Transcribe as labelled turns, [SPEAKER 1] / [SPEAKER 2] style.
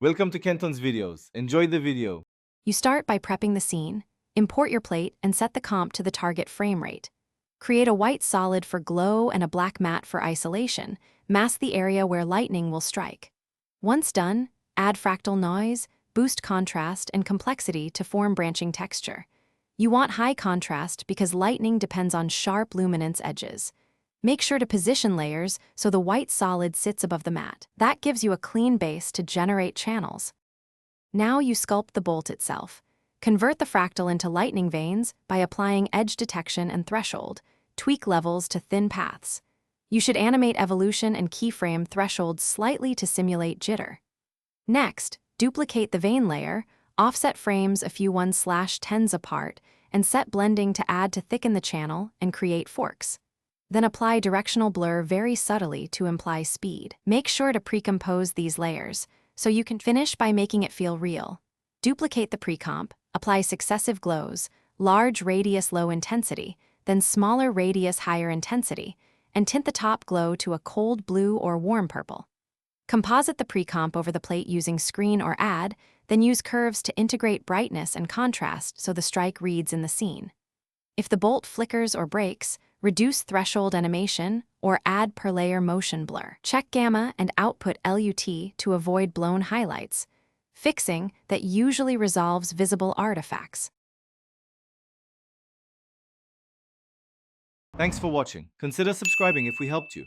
[SPEAKER 1] Welcome to Kenton's videos. Enjoy the video.
[SPEAKER 2] You start by prepping the scene, import your plate, and set the comp to the target frame rate. Create a white solid for glow and a black matte for isolation. Mask the area where lightning will strike. Once done, add fractal noise, boost contrast and complexity to form branching texture. You want high contrast because lightning depends on sharp luminance edges. Make sure to position layers so the white solid sits above the matte. That gives you a clean base to generate channels. Now you sculpt the bolt itself. Convert the fractal into lightning veins by applying edge detection and threshold. Tweak levels to thin paths. You should animate evolution and keyframe thresholds slightly to simulate jitter. Next, duplicate the vein layer, offset frames a few 1/10s apart, and set blending to add to thicken the channel and create forks. Then apply directional blur very subtly to imply speed. Make sure to pre-compose these layers, so you can finish by making it feel real. Duplicate the pre-comp, apply successive glows, large radius low intensity, then smaller radius higher intensity, and tint the top glow to a cold blue or warm purple. Composite the pre-comp over the plate using screen or add, then use curves to integrate brightness and contrast so the strike reads in the scene. If the bolt flickers or breaks, reduce threshold animation or add per layer motion blur. Check gamma and output LUT to avoid blown highlights. Fixing that usually resolves visible artifacts.
[SPEAKER 1] Thanks for watching. Consider subscribing if we helped you.